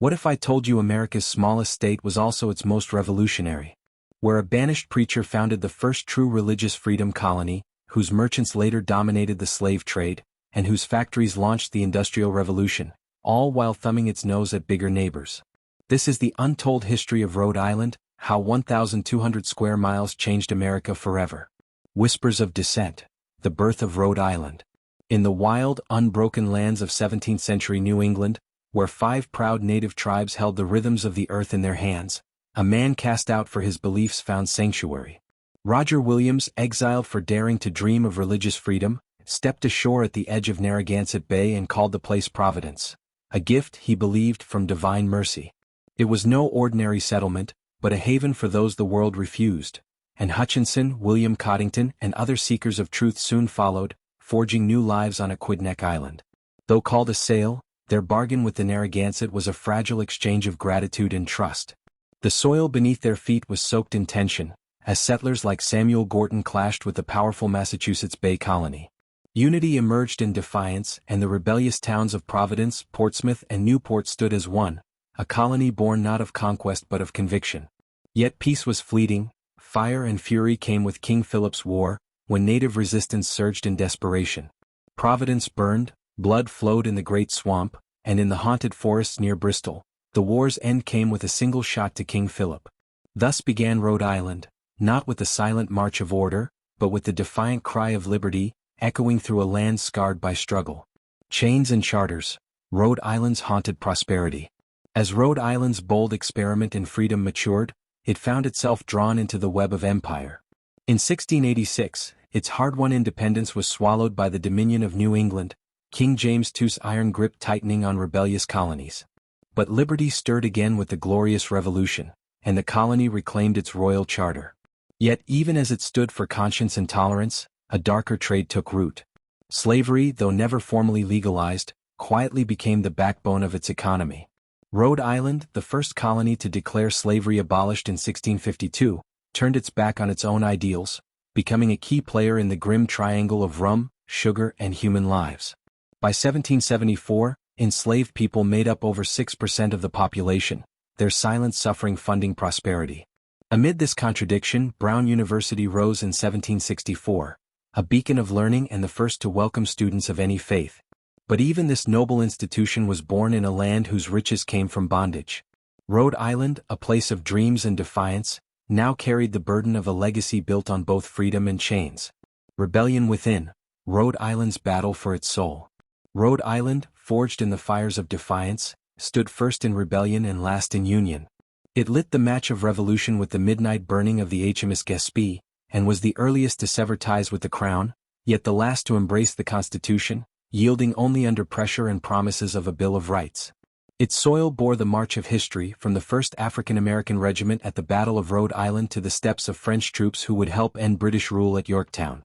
What if I told you America's smallest state was also its most revolutionary? Where a banished preacher founded the first true religious freedom colony, whose merchants later dominated the slave trade, and whose factories launched the Industrial Revolution, all while thumbing its nose at bigger neighbors. This is the untold history of Rhode Island, how 1,200 square miles changed America forever. Whispers of Dissent. The birth of Rhode Island. In the wild, unbroken lands of 17th-century New England, where 5 proud native tribes held the rhythms of the earth in their hands, a man cast out for his beliefs found sanctuary. Roger Williams, exiled for daring to dream of religious freedom, stepped ashore at the edge of Narragansett Bay and called the place Providence, a gift, he believed, from divine mercy. It was no ordinary settlement, but a haven for those the world refused, and Hutchinson, William Coddington, and other seekers of truth soon followed, forging new lives on Aquidneck Island. Though called a sale, their bargain with the Narragansett was a fragile exchange of gratitude and trust. The soil beneath their feet was soaked in tension, as settlers like Samuel Gorton clashed with the powerful Massachusetts Bay Colony. Unity emerged in defiance, and the rebellious towns of Providence, Portsmouth, and Newport stood as one, a colony born not of conquest but of conviction. Yet peace was fleeting. Fire and fury came with King Philip's War, when native resistance surged in desperation. Providence burned, blood flowed in the Great Swamp, and in the haunted forests near Bristol, the war's end came with a single shot to King Philip. Thus began Rhode Island, not with the silent march of order, but with the defiant cry of liberty, echoing through a land scarred by struggle. Chains and charters. Rhode Island's haunted prosperity. As Rhode Island's bold experiment in freedom matured, it found itself drawn into the web of empire. In 1686, its hard-won independence was swallowed by the Dominion of New England, King James II's iron grip tightening on rebellious colonies. But liberty stirred again with the Glorious Revolution, and the colony reclaimed its royal charter. Yet even as it stood for conscience and tolerance, a darker trade took root. Slavery, though never formally legalized, quietly became the backbone of its economy. Rhode Island, the first colony to declare slavery abolished in 1652, turned its back on its own ideals, becoming a key player in the grim triangle of rum, sugar, and human lives. By 1774, enslaved people made up over 6% of the population, their silent suffering funding prosperity. Amid this contradiction, Brown University rose in 1764, a beacon of learning and the first to welcome students of any faith. But even this noble institution was born in a land whose riches came from bondage. Rhode Island, a place of dreams and defiance, now carried the burden of a legacy built on both freedom and chains. Rebellion within. Rhode Island's battle for its soul. Rhode Island, forged in the fires of defiance, stood first in rebellion and last in union. It lit the match of revolution with the midnight burning of the HMS Gaspee, and was the earliest to sever ties with the crown, yet the last to embrace the Constitution, yielding only under pressure and promises of a Bill of Rights. Its soil bore the march of history, from the first African-American regiment at the Battle of Rhode Island to the steps of French troops who would help end British rule at Yorktown.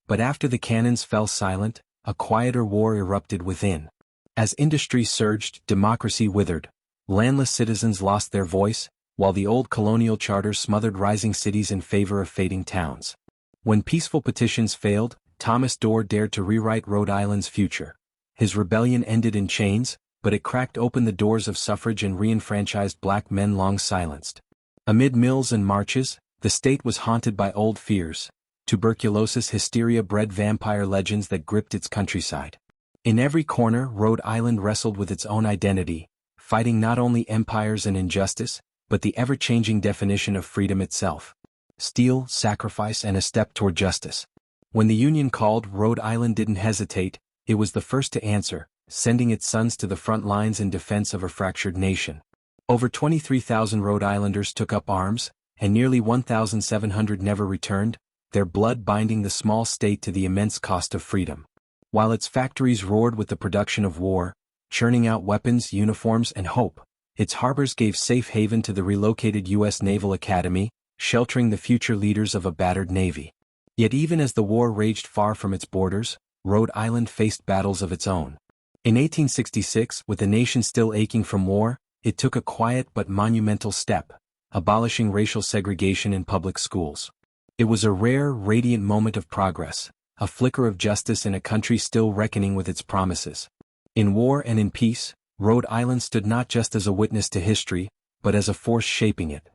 But after the cannons fell silent, a quieter war erupted within. As industry surged, democracy withered. Landless citizens lost their voice, while the old colonial charter smothered rising cities in favor of fading towns. When peaceful petitions failed, Thomas Dorr dared to rewrite Rhode Island's future. His rebellion ended in chains, but it cracked open the doors of suffrage and re-enfranchised black men long silenced. Amid mills and marches, the state was haunted by old fears. Tuberculosis hysteria bred vampire legends that gripped its countryside. In every corner, Rhode Island wrestled with its own identity, fighting not only empires and injustice, but the ever-changing definition of freedom itself. Steel, sacrifice, and a step toward justice. When the Union called, Rhode Island didn't hesitate. It was the first to answer, sending its sons to the front lines in defense of a fractured nation. Over 23,000 Rhode Islanders took up arms, and nearly 1,700 never returned, their blood binding the small state to the immense cost of freedom. While its factories roared with the production of war, churning out weapons, uniforms, and hope, its harbors gave safe haven to the relocated U.S. Naval Academy, sheltering the future leaders of a battered navy. Yet even as the war raged far from its borders, Rhode Island faced battles of its own. In 1866, with the nation still aching from war, it took a quiet but monumental step, abolishing racial segregation in public schools. It was a rare, radiant moment of progress, a flicker of justice in a country still reckoning with its promises. In war and in peace, Rhode Island stood not just as a witness to history, but as a force shaping it.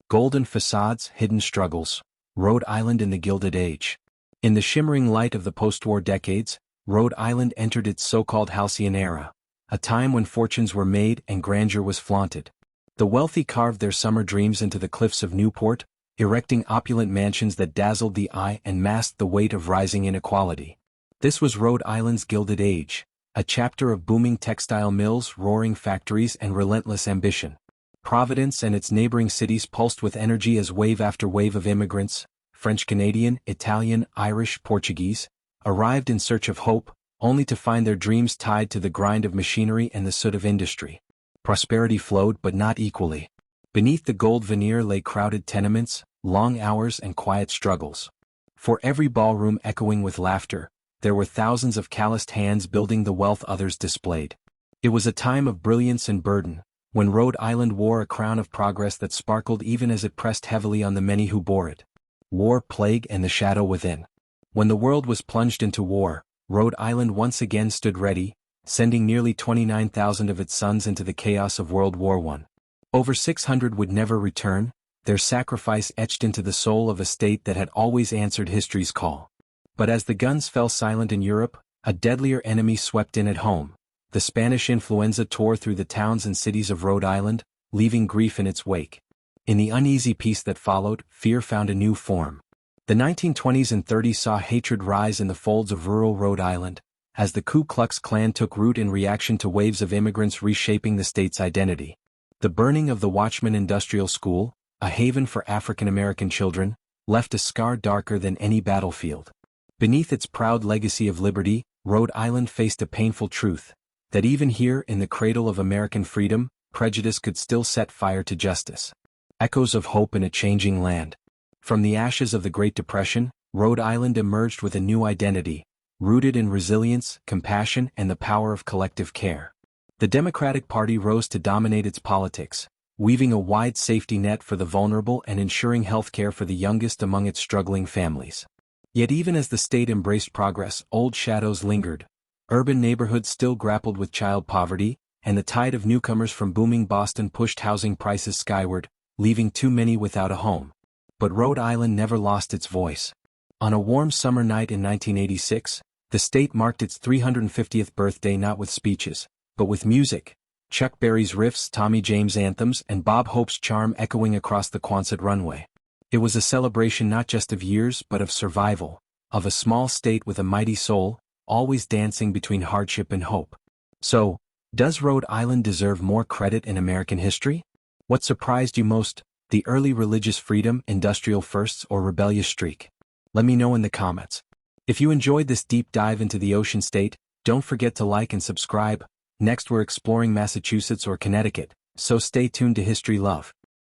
Golden facades, hidden struggles. Rhode Island in the Gilded Age. In the shimmering light of the post-war decades, Rhode Island entered its so-called halcyon era, a time when fortunes were made and grandeur was flaunted. The wealthy carved their summer dreams into the cliffs of Newport, erecting opulent mansions that dazzled the eye and masked the weight of rising inequality. This was Rhode Island's Gilded Age, a chapter of booming textile mills, roaring factories, and relentless ambition. Providence and its neighboring cities pulsed with energy as wave after wave of immigrants, French-Canadian, Italian, Irish, Portuguese, arrived in search of hope, only to find their dreams tied to the grind of machinery and the soot of industry. Prosperity flowed but not equally. Beneath the gold veneer lay crowded tenements, long hours and quiet struggles. For every ballroom echoing with laughter, there were thousands of calloused hands building the wealth others displayed. It was a time of brilliance and burden, when Rhode Island wore a crown of progress that sparkled even as it pressed heavily on the many who bore it. War, plague, and the shadow within. When the world was plunged into war, Rhode Island once again stood ready, sending nearly 29,000 of its sons into the chaos of World War I. Over 600 would never return, their sacrifice etched into the soul of a state that had always answered history's call. But as the guns fell silent in Europe, a deadlier enemy swept in at home. The Spanish influenza tore through the towns and cities of Rhode Island, leaving grief in its wake. In the uneasy peace that followed, fear found a new form. The 1920s and 30s saw hatred rise in the folds of rural Rhode Island, as the Ku Klux Klan took root in reaction to waves of immigrants reshaping the state's identity. The burning of the Watchman Industrial School, a haven for African American children, left a scar darker than any battlefield. Beneath its proud legacy of liberty, Rhode Island faced a painful truth, that even here in the cradle of American freedom, prejudice could still set fire to justice. Echoes of hope in a changing land. From the ashes of the Great Depression, Rhode Island emerged with a new identity, rooted in resilience, compassion, and the power of collective care. The Democratic Party rose to dominate its politics, weaving a wide safety net for the vulnerable and ensuring health care for the youngest among its struggling families. Yet even as the state embraced progress, old shadows lingered. Urban neighborhoods still grappled with child poverty, and the tide of newcomers from booming Boston pushed housing prices skyward, leaving too many without a home. But Rhode Island never lost its voice. On a warm summer night in 1986, the state marked its 350th birthday not with speeches, but with music. Chuck Berry's riffs, Tommy James anthems, and Bob Hope's charm echoing across the Quonset runway. It was a celebration not just of years but of survival, of a small state with a mighty soul, always dancing between hardship and hope. So, does Rhode Island deserve more credit in American history? What surprised you most, the early religious freedom, industrial firsts, or rebellious streak? Let me know in the comments. If you enjoyed this deep dive into the Ocean State, don't forget to like and subscribe. Next we're exploring Massachusetts or Connecticut, so stay tuned to History Love.